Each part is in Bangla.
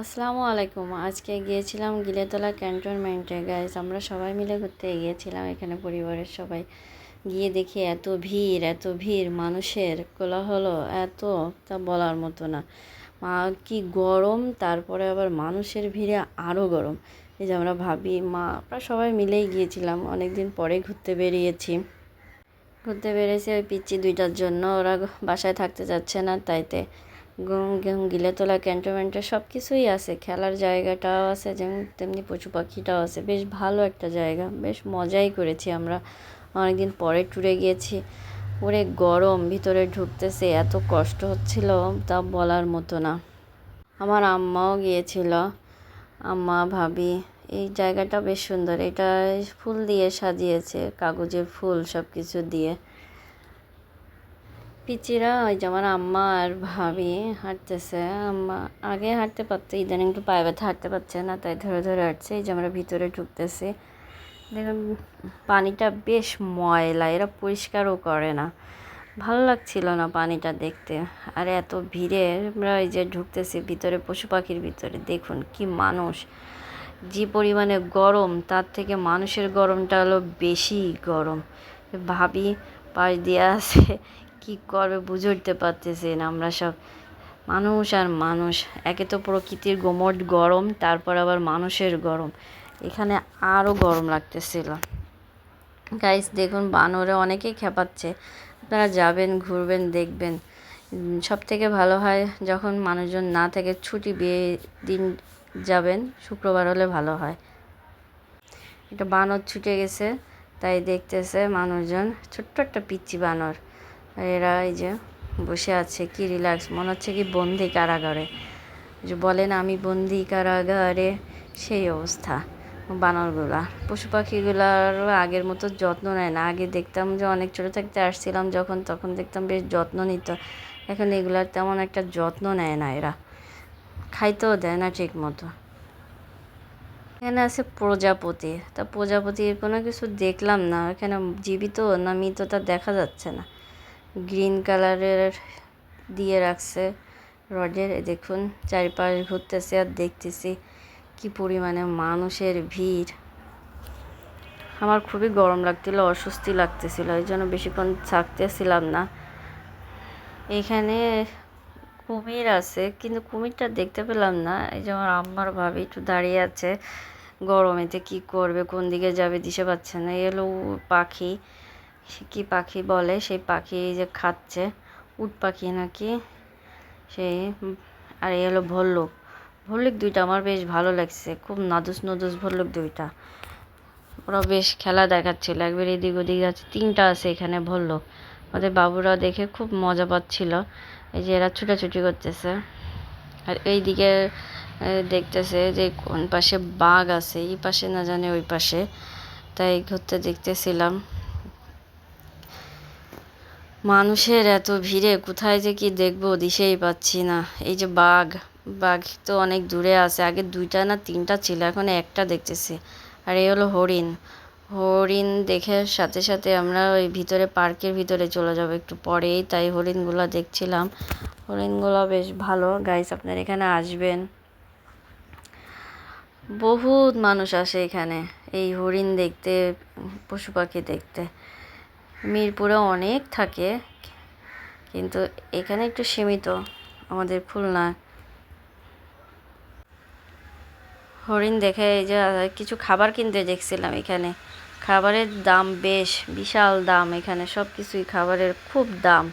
আসসালামু আলাইকুম। আজকে গিয়েছিলাম গিলেতলা ক্যান্টনমেন্টে গাইস। আমরা সবাই মিলে ঘুরতে গিয়েছিলাম, এখানে পরিবারের সবাই। গিয়ে দেখি এত ভিড় মানুষের কোলাহল, এত তা বলার মতো না। কি গরম, তারপরে আবার মানুষের ভিড়ে আরও গরম। এই যে আমরা ভাবি আমরা সবাই মিলেই গিয়েছিলাম, অনেক দিন পরে ঘুরতে বেরিয়েছি ওই পিচ্চি দুইটার জন্য। ওরা বাসায় থাকতে যাচ্ছে না, তাইতে গিলেতলা ক্যান্টনমেন্টে সব কিছুই আছে, খেলার জায়গাটাও আছে, যেমন তেমনি পশু পাখিটাও আছে। বেশ ভালো একটা জায়গা, বেশ মজাই করেছি আমরা। অনেকদিন পরে ট্যুরে গিয়েছি। ওরে গরম, ভিতরে ঢুকতেছে এত কষ্ট হচ্ছিল, তা বলার মতো না। আমার আম্মাও গিয়েছিল, আম্মা ভাবি। এই জায়গাটা বেশ সুন্দর, এটা ফুল দিয়ে সাজিয়েছে, কাগজের ফুল সব কিছু দিয়ে। পিচিরা ওই যেমন আম্মা আর ভাবি হাঁটতেছে। আম্মা আগে হাঁটতে পারতো, ইদানিং একটু পায়ে ব্যথা, হাঁটতে পারছে না, তাই ধরে ধরে হাঁটছে। এই যে আমরা ভিতরে ঢুকতেছি, দেখুন পানিটা বেশ ময়লা, এরা পরিষ্কারও করে না। ভালো লাগছিল না পানিটা দেখতে। আর এত ভিড়ে আমরা এই যে ঢুকতেছি ভিতরে, পশু পাখির ভিতরে দেখুন কি মানুষ। যে পরিমাণে গরম, তার থেকে মানুষের গরমটা হলো বেশি গরম। ভাবি পাশ দিয়ে আছে, কি করবে বুঝে উঠতে পারতেছি না। আমরা সব মানুষ আর মানুষ, একে তো প্রকৃতির গোমট গরম, তারপর আবার মানুষের গরম, এখানে আরও গরম লাগতেছিল। গাইস দেখুন, বানরে অনেকেই খেপাচ্ছে। আপনারা যাবেন, ঘুরবেন, দেখবেন। সব থেকে ভালো হয় যখন মানুষজন না থাকে, ছুটি বিয়ে দিন যাবেন, শুক্রবার হলে ভালো হয়। এটা বানর ছুটে গেছে, তাই দেখতেছে মানুষজন। ছোট্ট একটা পিচ্চি বানর, এরা এই যে বসে আছে, কি রিল্যাক্স, মনে হচ্ছে কি বন্দি কারাগারে। যে বলেন আমি বন্দি কারাগারে, সেই অবস্থা বানরগুলা। পশু পাখিগুলারও আগের মতো যত্ন নেয় না। আগে দেখতাম যে অনেক ছোটো থাকতে আসছিলাম যখন, তখন দেখতাম বেশ যত্ন নিত। এখন এগুলার তেমন একটা যত্ন নেয় না এরা, খাইতেও দেয় না ঠিক মতো। এখানে আছে প্রজাপতি, তা প্রজাপতির কোনো কিছু দেখলাম না এখানে, জীবিত না মৃত তা দেখা যাচ্ছে না। গ্রিন কালারের দিয়ে রাখছে রডের। দেখুন চারিপাশ ঘুরতেছে আর দেখতেছি কি পরিমাণে মানুষের ভিড়। আমার খুবই গরম লাগছিল, অস্বস্তি লাগতেছিল, এই জন্য বেশিক্ষণ থাকতেছিলাম না। এখানে কুমির আছে, কিন্তু কুমিরটা দেখতে পেলাম না। এই যে আমার আম্মার ভাবি একটু দাঁড়িয়ে আছে, গরমেতে কি করবে, কোন দিকে যাবে দিশে পাচ্ছে না। এলো পাখি, কি পাখি বলে, সেই পাখি যে খাচ্ছে, উট পাখি নাকি সেই। আর এই হলো ভল্লুক। ভল্লুক দুইটা আমার বেশ ভালো লাগছে, খুব নাদুস নদুস ভল্লুক দুইটা। ওরা বেশ খেলা দেখাচ্ছিল, একবার এদিক ওদিক যাচ্ছে। তিনটা আছে এখানে ভল্লুক। ওদের বাবুরা দেখে খুব মজা পাচ্ছিল। এই যে এরা ছুটাছুটি করতেছে। আর এইদিকে দেখতেছে যে কোন পাশে বাঘ আছে, এই পাশে না জানে ওই পাশে, তাই ঘুরতে দেখতেছিলাম। মানুষের এত ভিড়ে কোথায় যে কি দেখবো দিশেই পাচ্ছি না। এই যে বাঘ, বাঘ তো অনেক দূরে আছে, আগে দুইটা না তিনটা ছিল, এখন একটা দেখতেছি। আর এই হলো হরিণ। হরিণ দেখে সাথে সাথে আমরা ওই ভিতরে, পার্কের ভিতরে চলে যাব একটু পরেই, তাই হরিণগুলো দেখছিলাম। হরিণগুলো বেশ ভালো গাইস, আপনারা এখানে আসবেন। বহুত মানুষ আসে এখানে এই হরিণ দেখতে, পশু পাখি দেখতে। মিরপুরে অনেক থাকে, কিন্তু এখানে একটু সীমিত আমাদের খুলনা। হরিণ দেখে এই যে কিছু খাবার কিনতে দেখছিলাম এখানে। খাবারের দাম বেশ বিশাল দাম এখানে, সব কিছুই খাবারের খুব দাম।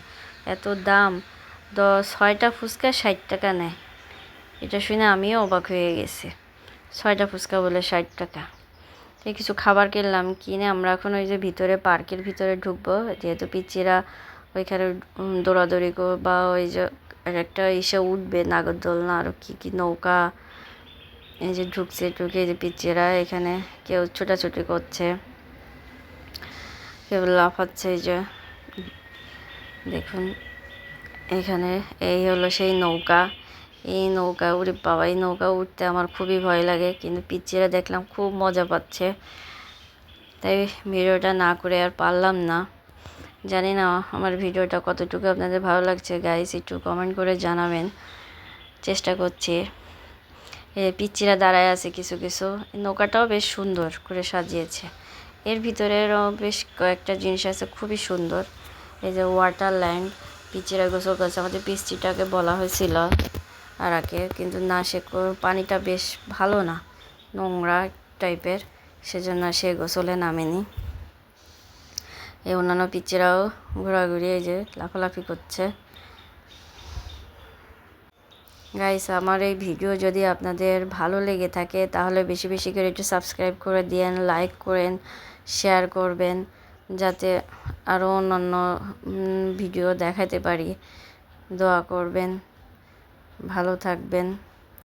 এত দাম, 6টা ফুচকা 60 টাকা নেয়। এটা শুনে আমিও অবাক হয়ে গেছি, 6টা ফুচকা বলে 60 টাকা। তাই কিছু খাবার কিনলাম, কিনে আমরা এখন ওই যে ভিতরে, পার্কের ভিতরে ঢুকবো। যেহেতু পিচ্চিরা ওইখানে দৌড়াদৌড়ি বা ওই যে একটা এসে উঠবে নাগরদোলনা, আরও কী কী নৌকা। এই যে ঢুকছে, ঢুকে যে পিচ্চিরা এখানে কেউ ছোটাছুটি করছে, কেউ লাফাচ্ছে। এই যে দেখুন এখানে, এই হলো সেই নৌকা। এই নৌকা উড়ে বাবা, এই নৌকা উঠতে আমার খুবই ভয় লাগে, কিন্তু পিচ্চিরা দেখলাম খুব মজা পাচ্ছে, তাই ভিডিওটা না করে আর পারলাম না। জানি না আমার ভিডিওটা কতটুকু আপনাদের ভালো লাগছে গাইস, একটু কমেন্ট করে জানাবেন, চেষ্টা করছি। পিচ্চিরা দাঁড়ায় আছে কিছু কিছু। নৌকাটাও বেশ সুন্দর করে সাজিয়েছে। এর ভিতরেরও বেশ কয়েকটা জিনিস আছে খুবই সুন্দর। এই যে ওয়াটার ল্যান্ড, পিচ্চিরা গোসল করছে। আমাদের পিচ্চিটাকে বলা হয়েছিল আর আগে, কিন্তু না, সে পানিটা বেশ ভালো না, নোংরা টাইপের, সেজন্য সে গোসলে নামেনি। এই অন্যান্য পিচ্চিরাও ঘোরাঘুরি, এই যে লাফালাফি করছে। গাইস, আমার এই ভিডিও যদি আপনাদের ভালো লেগে থাকে তাহলে বেশি বেশি করে একটু সাবস্ক্রাইব করে দিয়েন, লাইক করেন, শেয়ার করবেন, যাতে আরও অন্যান্য ভিডিও দেখাতে পারি। দোয়া করবেন, ভালো থাকবেন।